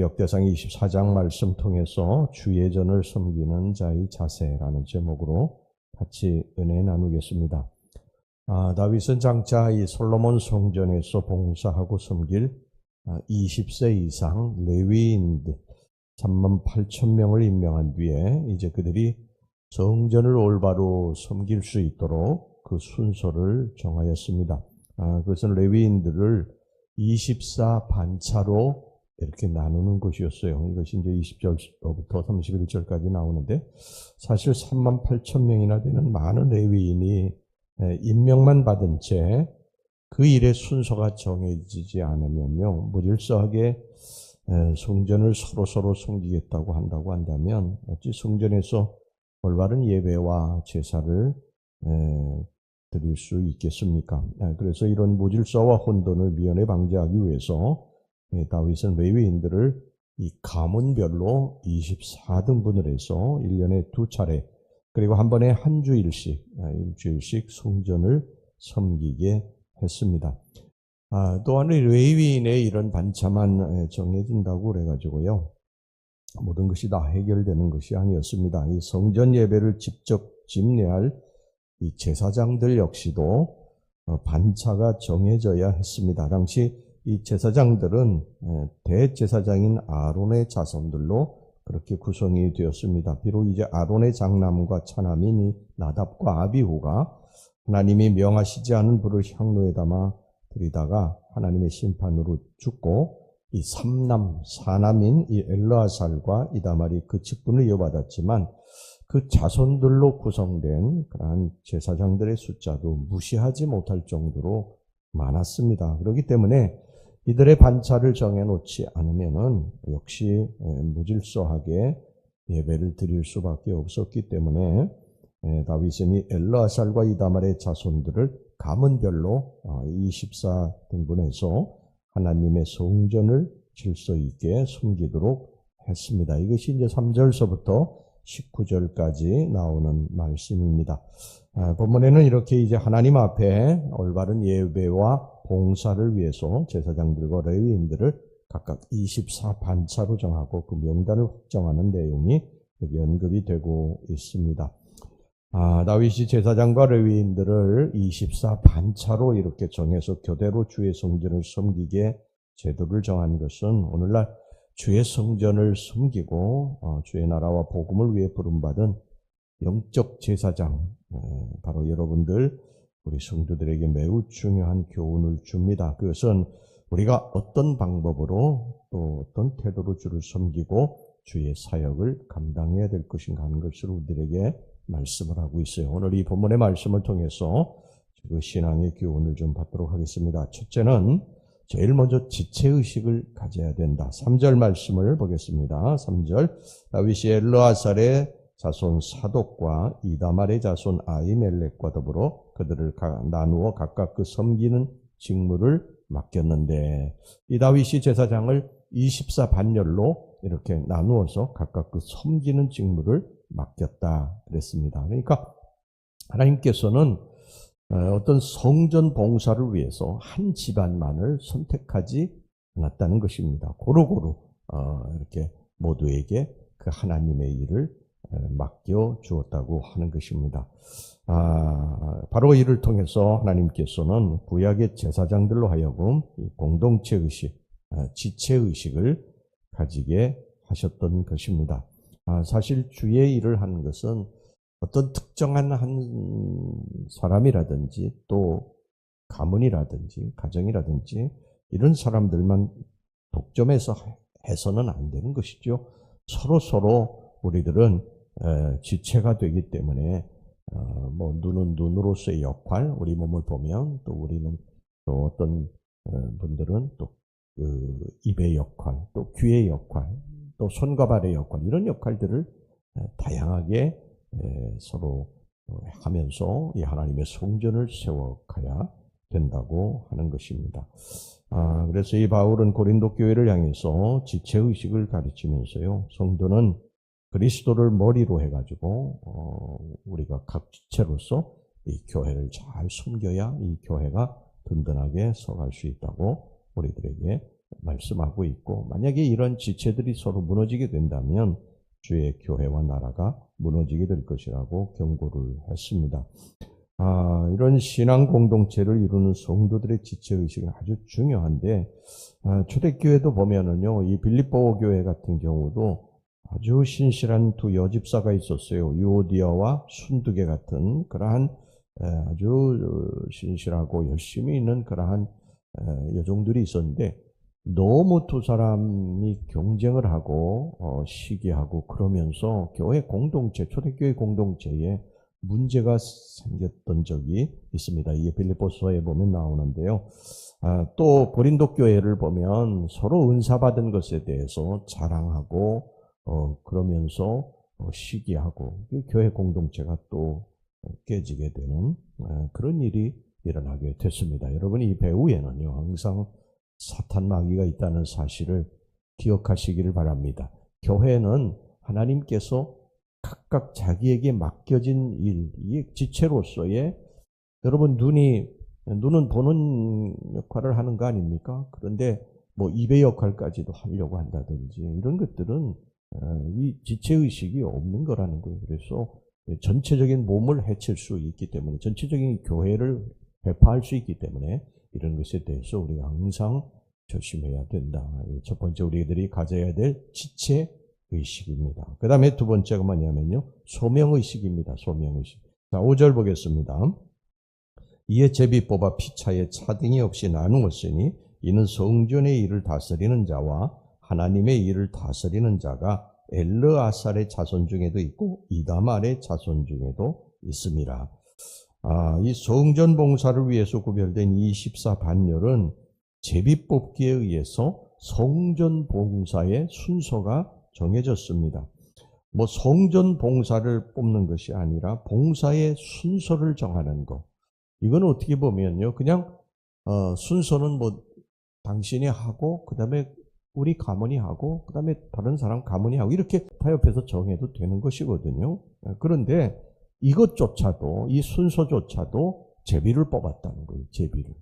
역대상 24장 말씀 통해서 주 예전을 섬기는 자의 자세라는 제목으로 같이 은혜 나누겠습니다. 다윗은 장차 이 솔로몬 성전에서 봉사하고 섬길 20세 이상 레위인들 38,000명을 임명한 뒤에 이제 그들이 성전을 올바로 섬길 수 있도록 그 순서를 정하였습니다. 그것은 레위인들을 24 반차로 이렇게 나누는 것이었어요. 이것이 이제 20절부터 31절까지 나오는데 사실 38,000명이나 되는 많은 레위인이 임명만 받은 채 그 일의 순서가 정해지지 않으면요, 무질서하게 성전을 서로 섬기겠다고 한다고 한다면 어찌 성전에서 올바른 예배와 제사를 드릴 수 있겠습니까? 그래서 이런 무질서와 혼돈을 미연에 방지하기 위해서 다윗은 레위인들을 이 가문별로 24등분을 해서 1년에 2차례 그리고 한 번에 한 주일씩 일주일씩 성전을 섬기게 했습니다. 또한 레위인의 이런 반차만 정해진다고 그래가지고요, 모든 것이 다 해결되는 것이 아니었습니다. 이 성전 예배를 직접 집례할 이 제사장들 역시도 반차가 정해져야 했습니다. 당시 이 제사장들은 대제사장인 아론의 자손들로 그렇게 구성이 되었습니다. 비록 이제 아론의 장남과 차남인 이 나답과 아비후가 하나님이 명하시지 않은 불을 향로에 담아 들이다가 하나님의 심판으로 죽고 이 3남, 4남인 이 엘르아살과 이다말이 그 직분을 이어받았지만 그 자손들로 구성된 그러한 제사장들의 숫자도 무시하지 못할 정도로 많았습니다. 그렇기 때문에 이들의 반차를 정해놓지 않으면은 역시 무질서하게 예배를 드릴 수밖에 없었기 때문에 다윗은 이 엘르아살과 이다말의 자손들을 가문별로 24등분해서 하나님의 성전을 질서 있게 섬기도록 했습니다. 이것이 이제 3절서부터 19절까지 나오는 말씀입니다. 본문에는 이렇게 이제 하나님 앞에 올바른 예배와 봉사를 위해서 제사장들과 레위인들을 각각 24 반차로 정하고 그 명단을 확정하는 내용이 여기 언급이 되고 있습니다. 다윗이 제사장과 레위인들을 24 반차로 이렇게 정해서 교대로 주의 성전을 섬기게 제도를 정한 것은 오늘날 주의 성전을 섬기고 주의 나라와 복음을 위해 부름받은 영적 제사장, 바로 여러분들 우리 성도들에게 매우 중요한 교훈을 줍니다. 그것은 우리가 어떤 방법으로 또 어떤 태도로 주를 섬기고 주의 사역을 감당해야 될 것인가 하는 것을 우리들에게 말씀을 하고 있어요. 오늘 이 본문의 말씀을 통해서 그 신앙의 교훈을 좀 받도록 하겠습니다. 첫째는 제일 먼저 지체의식을 가져야 된다. 3절 말씀을 보겠습니다. 3절 다윗이 엘르아살의 자손 사독과 이다말의 자손 아히멜렉과 더불어 그들을 나누어 각각 그 섬기는 직무를 맡겼는데, 이 다윗이 제사장을 24 반열로 이렇게 나누어서 각각 그 섬기는 직무를 맡겼다 그랬습니다. 그러니까 하나님께서는 어떤 성전 봉사를 위해서 한 집안만을 선택하지 않았다는 것입니다. 고루고루 이렇게 모두에게 그 하나님의 일을 맡겨 주었다고 하는 것입니다. 바로 이를 통해서 하나님께서는 구약의 제사장들로 하여금 공동체 의식, 지체 의식을 가지게 하셨던 것입니다. 사실 주의 일을 하는 것은 어떤 특정한 한 사람이라든지 또 가문이라든지 가정이라든지 이런 사람들만 독점해서 해서는 안 되는 것이죠. 서로 우리들은 지체가 되기 때문에 뭐 눈은 눈으로서의 역할, 우리 몸을 보면 또 우리는 또 어떤 분들은 또 그 입의 역할, 또 귀의 역할, 또 손과 발의 역할, 이런 역할들을 다양하게 서로 하면서 이 하나님의 성전을 세워가야 된다고 하는 것입니다. 그래서 이 바울은 고린도 교회를 향해서 지체의식을 가르치면서요, 성도는 그리스도를 머리로 해가지고 우리가 각 지체로서 이 교회를 잘 섬겨야 이 교회가 든든하게 서갈 수 있다고 우리들에게 말씀하고 있고, 만약에 이런 지체들이 서로 무너지게 된다면 주의 교회와 나라가 무너지게 될 것이라고 경고를 했습니다. 이런 신앙 공동체를 이루는 성도들의 지체의식은 아주 중요한데, 초대교회도 보면은요, 이 빌립보 교회 같은 경우도 아주 신실한 두 여집사가 있었어요. 유오디아와 순두계 같은 그러한 아주 신실하고 열심히 있는 그러한 여종들이 있었는데, 너무 두 사람이 경쟁을 하고 시기하고 그러면서 교회 공동체, 초대교회 공동체에 문제가 생겼던 적이 있습니다. 이게 빌립보서에 보면 나오는데요. 또 고린도 교회를 보면 서로 은사 받은 것에 대해서 자랑하고 그러면서 시기하고 교회 공동체가 또 깨지게 되는 그런 일이 일어나게 됐습니다. 여러분, 이 배후에는요, 항상 사탄 마귀가 있다는 사실을 기억하시기를 바랍니다. 교회는 하나님께서 각각 자기에게 맡겨진 일, 이 지체로서의, 여러분, 눈은 보는 역할을 하는 거 아닙니까? 그런데 뭐 입의 역할까지도 하려고 한다든지 이런 것들은 이 지체의식이 없는 거라는 거예요. 그래서 전체적인 몸을 해칠 수 있기 때문에, 전체적인 교회를 배파할 수 있기 때문에 이런 것에 대해서 우리가 항상 조심해야 된다. 첫 번째 우리들이 가져야 될 지체의식입니다. 그 다음에 두 번째가 뭐냐면요, 소명의식입니다. 소명의식. 자, 5절 보겠습니다. 이에 제비 뽑아 피차에 차등이 없이 나누었으니 이는 성전의 일을 다스리는 자와 하나님의 일을 다스리는 자가 엘르아살의 자손 중에도 있고 이다말의 자손 중에도 있습니다. 이 성전 봉사를 위해서 구별된 24 반열은 제비 뽑기에 의해서 성전 봉사의 순서가 정해졌습니다. 뭐 성전 봉사를 뽑는 것이 아니라 봉사의 순서를 정하는 것. 이건 어떻게 보면요, 그냥 순서는 뭐 당신이 하고 그 다음에 우리 가문이 하고 그 다음에 다른 사람 가문이 하고 이렇게 타협해서 정해도 되는 것이거든요. 그런데 이것조차도, 이 순서조차도 제비를 뽑았다는 거예요. 제비를.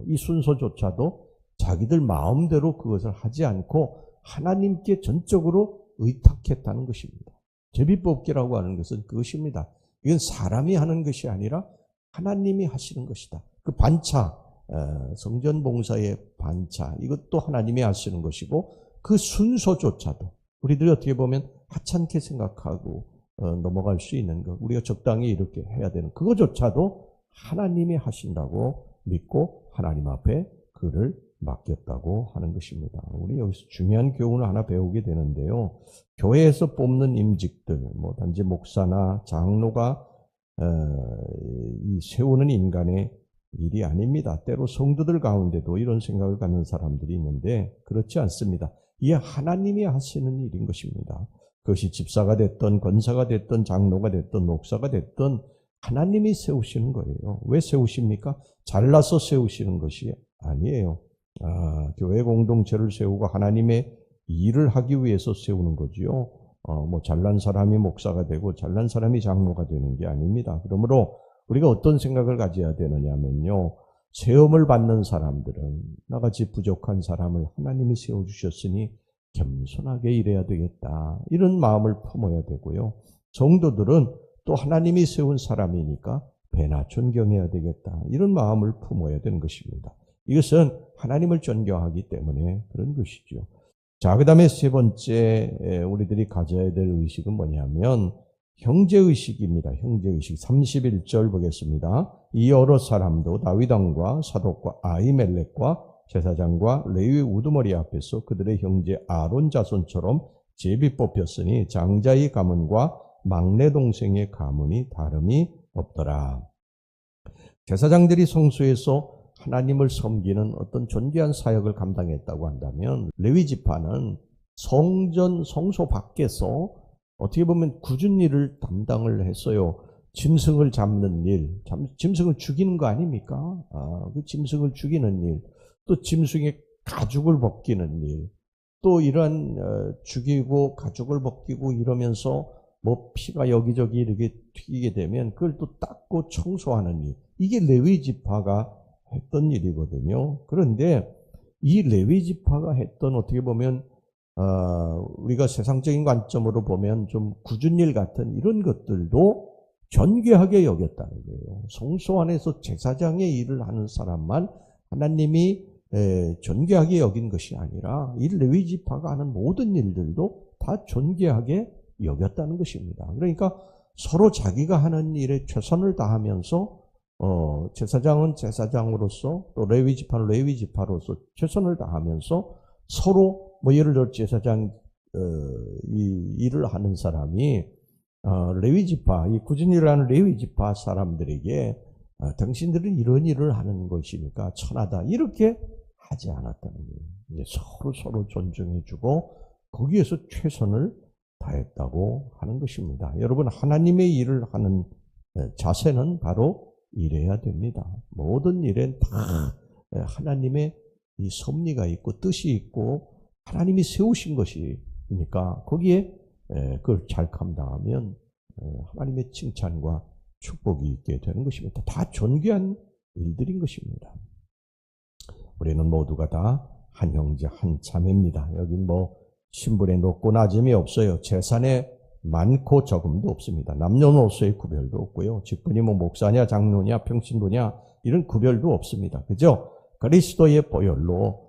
이 순서조차도 자기들 마음대로 그것을 하지 않고 하나님께 전적으로 의탁했다는 것입니다. 제비 뽑기라고 하는 것은 그것입니다. 이건 사람이 하는 것이 아니라 하나님이 하시는 것이다. 그 반차, 성전 봉사의 반차, 이것도 하나님이 하시는 것이고, 그 순서조차도 우리들이 어떻게 보면 하찮게 생각하고 넘어갈 수 있는 것, 우리가 적당히 이렇게 해야 되는 그거조차도 하나님이 하신다고 믿고 하나님 앞에 그를 맡겼다고 하는 것입니다. 우리 여기서 중요한 교훈을 하나 배우게 되는데요, 교회에서 뽑는 임직들, 뭐 단지 목사나 장로가 이 세우는 인간의 일이 아닙니다. 때로 성도들 가운데도 이런 생각을 갖는 사람들이 있는데 그렇지 않습니다. 이게 하나님이 하시는 일인 것입니다. 그것이 집사가 됐든 권사가 됐든 장로가 됐든 목사가 됐든 하나님이 세우시는 거예요. 왜 세우십니까? 잘나서 세우시는 것이 아니에요. 교회 공동체를 세우고 하나님의 일을 하기 위해서 세우는 거지요. 뭐 잘난 사람이 목사가 되고 잘난 사람이 장로가 되는 게 아닙니다. 그러므로 우리가 어떤 생각을 가져야 되느냐면요, 세움을 받는 사람들은 나같이 부족한 사람을 하나님이 세워주셨으니 겸손하게 일해야 되겠다, 이런 마음을 품어야 되고요, 성도들은 또 하나님이 세운 사람이니까 배나 존경해야 되겠다, 이런 마음을 품어야 되는 것입니다. 이것은 하나님을 존경하기 때문에 그런 것이죠. 자, 그 다음에 세 번째 우리들이 가져야 될 의식은 뭐냐면 형제의식입니다. 형제의식. 31절 보겠습니다. 이 여러 사람도 다윗 왕과 사독과 아히멜렉과 제사장과 레위 우두머리 앞에서 그들의 형제 아론 자손처럼 제비 뽑혔으니 장자의 가문과 막내 동생의 가문이 다름이 없더라. 제사장들이 성소에서 하나님을 섬기는 어떤 존귀한 사역을 감당했다고 한다면, 레위 지파는 성전, 성소 밖에서 어떻게 보면 굳은 일을 담당을 했어요. 짐승을 잡는 일, 짐승을 죽이는 거 아닙니까? 그 짐승을 죽이는 일, 또 짐승의 가죽을 벗기는 일, 또 이러한 죽이고 가죽을 벗기고 이러면서 뭐 피가 여기저기 이렇게 튀기게 되면 그걸 또 닦고 청소하는 일, 이게 레위 지파가 했던 일이거든요. 그런데 이 레위 지파가 했던 어떻게 보면 우리가 세상적인 관점으로 보면 좀 굳은 일 같은 이런 것들도 존귀하게 여겼다는 거예요. 성소 안에서 제사장의 일을 하는 사람만 하나님이 존귀하게 여긴 것이 아니라 이 레위 지파가 하는 모든 일들도 다 존귀하게 여겼다는 것입니다. 그러니까 서로 자기가 하는 일에 최선을 다하면서 제사장은 제사장으로서 또 레위 지파는 레위 지파로서 최선을 다하면서 서로 예를 들어 제사장 이 일을 하는 사람이 레위 지파 이 굳은 일을 하는 레위 지파 사람들에게 당신들은 이런 일을 하는 것이니까 천하다 이렇게 하지 않았다는 거예요. 서로 존중해주고 거기에서 최선을 다했다고 하는 것입니다. 여러분 하나님의 일을 하는 자세는 바로 이래야 됩니다. 모든 일엔 다 하나님의 이 섭리가 있고 뜻이 있고 하나님이 세우신 것이니까 거기에 그걸 잘 감당하면 하나님의 칭찬과 축복이 있게 되는 것입니다. 다 존귀한 일들인 것입니다. 우리는 모두가 다 한 형제 한 자매입니다. 여긴 신분에 높고 낮음이 없어요. 재산에 많고 적음도 없습니다. 남녀노소의 구별도 없고요. 직분이 목사냐 장로냐 평신도냐 이런 구별도 없습니다. 그죠? 그리스도의 보혈로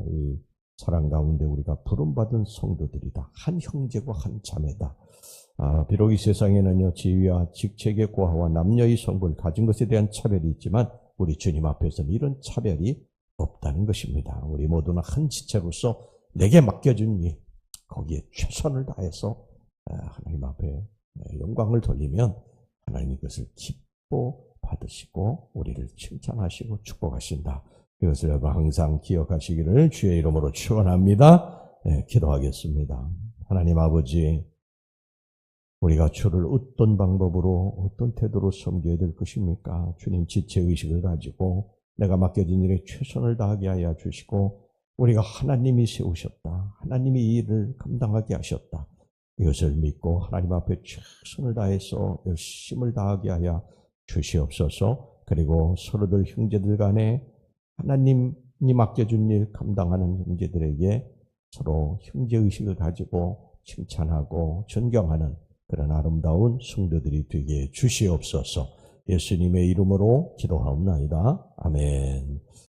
이 사랑 가운데 우리가 부름받은 성도들이다. 한 형제고 한 자매다. 비록 이 세상에는요 지위와 직책의 고하와 남녀의 성분을 가진 것에 대한 차별이 있지만 우리 주님 앞에서는 이런 차별이 없다는 것입니다. 우리 모두는 한 지체로서 내게 맡겨준 일 거기에 최선을 다해서 하나님 앞에 영광을 돌리면 하나님이 그것을 기뻐 받으시고 우리를 칭찬하시고 축복하신다. 이것을 여러분 항상 기억하시기를 주의 이름으로 축원합니다. 기도하겠습니다. 하나님 아버지, 우리가 주를 어떤 방법으로 어떤 태도로 섬겨야 될 것입니까? 주님 지체의식을 가지고 내가 맡겨진 일에 최선을 다하게 하여 주시고 우리가 하나님이 세우셨다. 하나님이 이 일을 감당하게 하셨다. 이것을 믿고 하나님 앞에 최선을 다해서 열심을 다하게 하여 주시옵소서. 그리고 서로들 형제들 간에 하나님이 맡겨준 일 감당하는 형제들에게 서로 형제의식을 가지고 칭찬하고 존경하는 그런 아름다운 성도들이 되게 주시옵소서. 예수님의 이름으로 기도하옵나이다. 아멘.